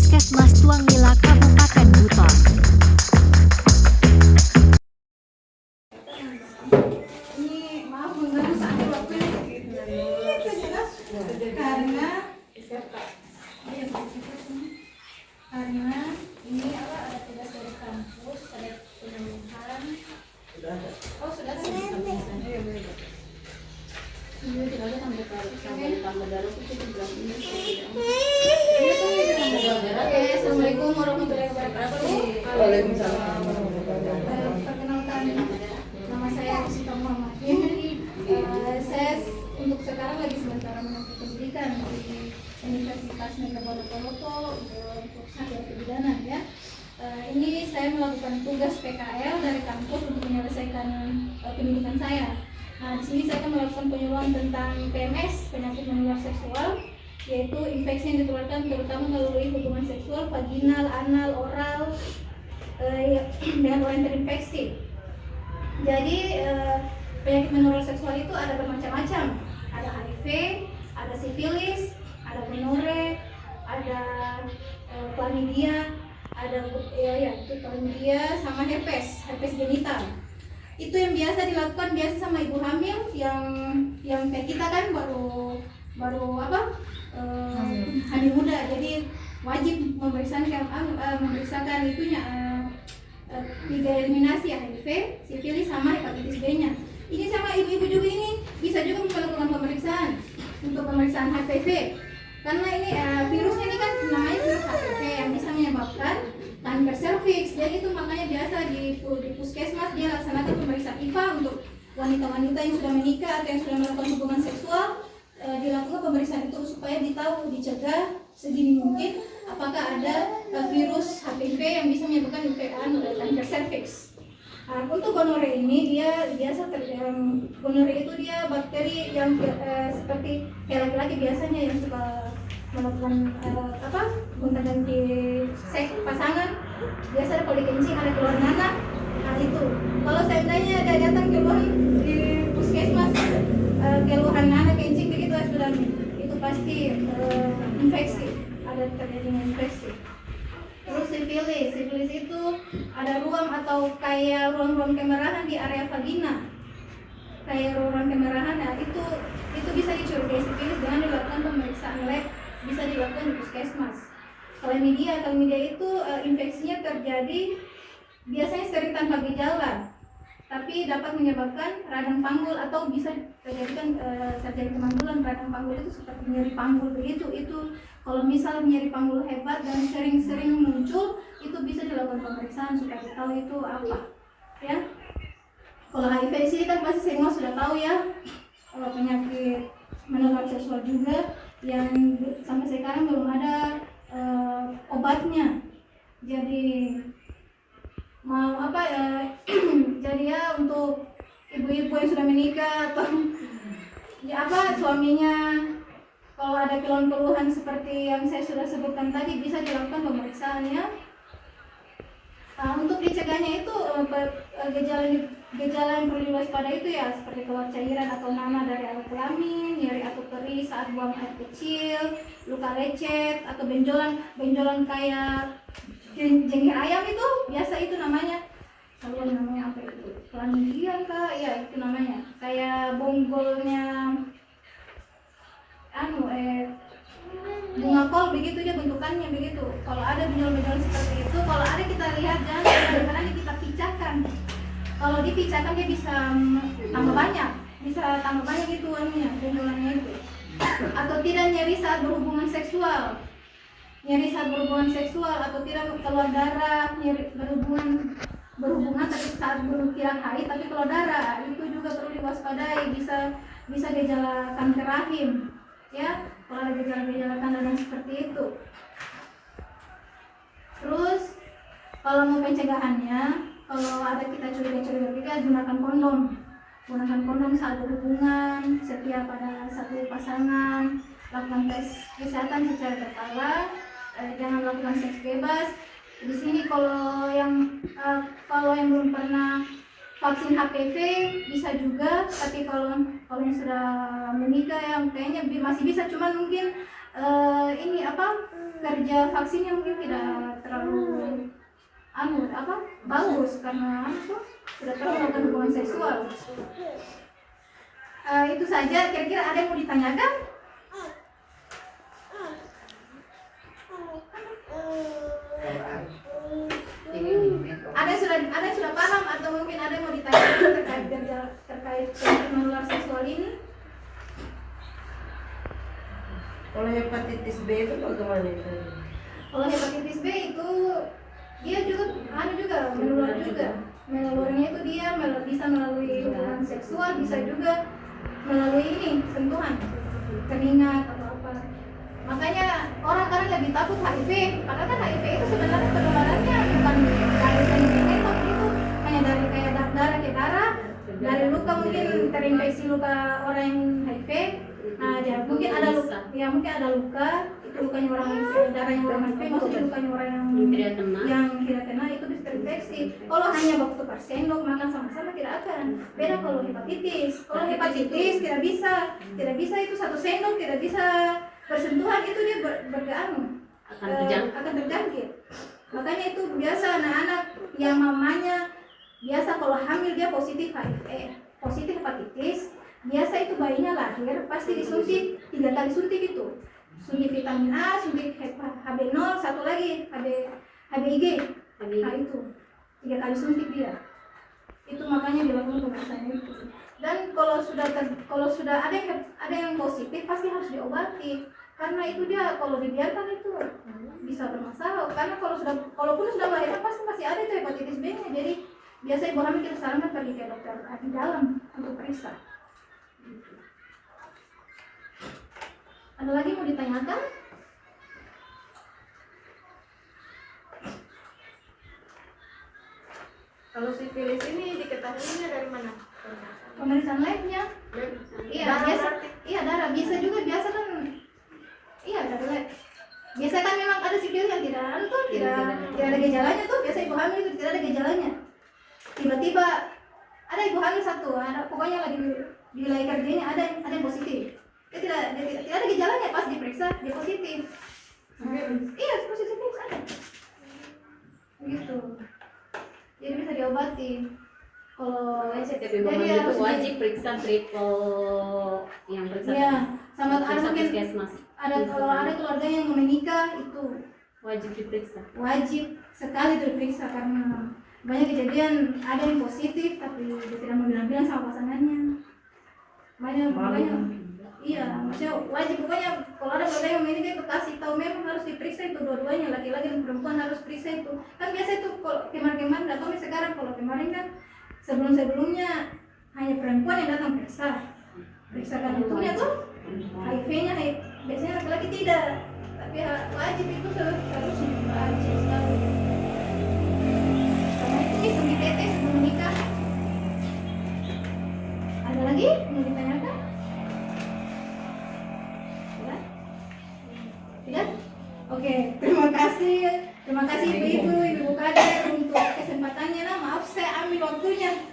Puskesmas Tuangila, Kabupaten Buton. Ini maaf mengganggu saat waktunya karena ini ada tugas dari kampus, ada penyembuhan. Oh sudah ada. Assalamualaikum warahmatullahi wabarakatuh. Waalaikumsalam. Perkenalkan, nama saya Rosita Muhammad. Saya untuk sekarang lagi sementara menempuh pendidikan di Universitas Negeri Polopo untuk sarjana kebidanan ya. Ini saya melakukan tugas PKL dari kampus untuk menyelesaikan pendidikan saya. Nah, di sini saya akan melakukan penyuluhan tentang PMS, penyakit menular seksual, yaitu infeksi yang ditularkan terutama melalui hubungan seksual, vaginal, anal, oral, dengan orang yang terinfeksi. Jadi penyakit menular seksual itu ada bermacam-macam, ada HIV, ada sifilis, ada gonore, ada chlamydia, ada chlamydia sama herpes genital. Itu yang biasa dilakukan sama ibu hamil yang kayak kita kan baru hamil muda, jadi wajib memeriksakan itunya 3 eliminasi HIV, sifilis sama hepatitis B-nya. Ini sama ibu-ibu juga ini bisa juga melakukan pemeriksaan untuk pemeriksaan HPV. Karena ini virusnya ini kan namanya virus HPV yang bisa menyebabkan kanker serviks. Jadi itu makanya biasa di puskesmas dia laksanakan pemeriksaan IVA untuk wanita-wanita yang sudah menikah atau yang sudah melakukan hubungan seksual. Dilakukan pemeriksaan itu supaya dicegah sedini mungkin apakah ada virus HPV yang bisa menyebabkan kanker serviks. Untuk gonore ini dia biasa gonore itu dia bakteri yang seperti kayak laki-laki biasanya yang suka melakukan gonta-ganti seks pasangan. Biasa kalau dikencing ada keluar nanah. Nah itu kalau seandainya ada datang keluhan di puskesmas keluhan nanah kencing begitu sudah itu pasti infeksi, ada terjadinya infeksi. Terus sifilis itu ada ruam atau kayak ruang-ruang kemerahan di area vagina, kayak ruang kemerahan. Nah itu bisa dicurigai sifilis dengan dilakukan pemeriksaan lab, bisa dilakukan di puskesmas. Chlamydia itu infeksinya terjadi biasanya sering tanpa gejala, tapi dapat menyebabkan radang panggul atau bisa terjadikan terjadi kemandulan. Radang panggul itu seperti nyeri panggul begitu. Itu kalau misal nyeri panggul hebat dan sering-sering muncul, itu bisa dilakukan pemeriksaan supaya tahu itu apa. Ya. Kalau HIV di sini kan pasti semua sudah tahu ya. Penyakit menular seksual juga yang sampai sekarang belum ada obatnya. Jadi jadi ya untuk ibu-ibu yang sudah menikah atau suaminya kalau ada keluhan-keluhan seperti yang saya sudah sebutkan tadi bisa dilakukan pemeriksaannya. Untuk dicegahnya itu gejala yang perlu diwaspada itu ya seperti keluar cairan atau nanah dari alat kelamin, nyeri atau perih saat buang air kecil, luka lecet atau benjolan kayak jengger ayam itu biasa itu namanya. Kalau namanya apa itu? Chlamydia kah? Ya itu namanya. Kayak bonggolnya bunga kol begitu dia bentukannya begitu. Kalau ada benjol-benjol seperti itu, kalau ada kita lihat jangan kita picahkan. Kalau dipicahkan dia bisa tambah banyak itu benjolannya itu. Atau tidak nyeri saat berhubungan seksual. Atau tidak keluar darah, nyeri berhubungan tapi saat tidak haid tapi keluar darah, itu juga perlu diwaspadai, bisa gejala kanker rahim ya, kalau ada gejala-gejala tanda seperti itu. Terus kalau mau pencegahannya, kalau ada kita curiga gunakan kondom saat berhubungan, setia pada satu pasangan, lakukan tes kesehatan secara berkala, jangan melakukan seks bebas. Di sini kalau yang belum pernah vaksin HPV bisa juga, tapi kalau yang sudah menikah yang kayaknya masih bisa, cuman mungkin kerja vaksinnya mungkin tidak terlalu bagus karena sudah terlalu melakukan hubungan seksual. Itu saja. Kira-kira ada yang mau ditanyakan? Ada yang sudah paham atau mungkin ada yang mau ditanyakan terkait menular seksual ini? Kalau hepatitis B itu bagaimana itu? Kalau hepatitis B itu dia juga menular juga. Menularnya itu dia bisa melalui hubungan seksual, bisa juga melalui sentuhan, keringat atau apa. Makanya orang kadang lebih takut HIV, padahal kan HIV itu sebenarnya penularannya bukan dari sendok itu, hanya dari kayak darah ke darah, dari luka mungkin terinfeksi luka orang yang HIV. Nah, ya mungkin ada luka, itu lukanya orang darahnya orang HIV, maksudnya lukanya orang yang tidak kena itu bisa terinfeksi. Kalau hanya waktu per sendok makan sama-sama tidak akan. Beda kalau hepatitis. Kalau hepatitis tidak bisa itu satu sendok tidak bisa bersentuhan, itu dia akan terjangkit. Makanya itu biasa anak-anak yang mamanya biasa kalau hamil dia positif HIV, positif hepatitis, biasa itu bayinya lahir pasti disuntik 3 kali suntik itu. Suntik vitamin A, suntik HB0, satu lagi HBIG. Nah itu 3 kali suntik dia. Itu makanya dilakukan pemeriksaan itu. Dan kalau sudah ada yang positif pasti harus diobati. Karena itu dia kalau dibiarkan itu bisa bermasalah. Karena kalaupun sudah melahirkan pasti masih ada itu hepatitis B-nya. Jadi biasa ibu hamil kita sarankan pergi ke dokter di dalam untuk periksa. Ada lagi mau ditanyakan? Kalau sifilis ini diketahuinya dari mana? Pemeriksaan labnya. Iya darah. Biasa kan. Iya dari lab. Biasa kan memang ada sifilis yang tidak ada gejalanya tuh. Biasa ibu hamil itu tidak ada gejalanya. Tiba-tiba ada ibu hamil satu, pokoknya lagi di wilayah kerjanya ada yang positif. Dia tidak ada gejalanya, pas diperiksa dia positif. Iya positif ada. Gitu. Jadi bisa diobati. Kalau tapi itu wajib periksa triple yang periksa. Iya, sama ada mungkin puskesmas. Kalau ada keluarga yang menikah itu wajib diperiksa. Wajib sekali diperiksa karena banyak kejadian ada yang positif tapi dia tidak mau bilang-bilang sama pasangannya. Banyak. Iya, maksudnya wajib pokoknya kalau ada keluarga yang menikah itu kasih tahu memang harus diperiksa itu dua-duanya, laki-laki dan perempuan harus periksa itu. Kan biasa itu kalau kemarin atau sekarang kalau kemarin kan sebelumnya hanya perempuan yang datang periksakan itunya tuh HIV-nya, biasanya laki-laki tidak, tapi wajib itu harusnya wajib sekali. Karena itu nih sebelum tetes sebelum menikah. Ada lagi mau ditanyakan? Tidak? Oke, terima kasih ibu-ibu Kader untuk kesempatannya. Maaf saya ambil waktunya.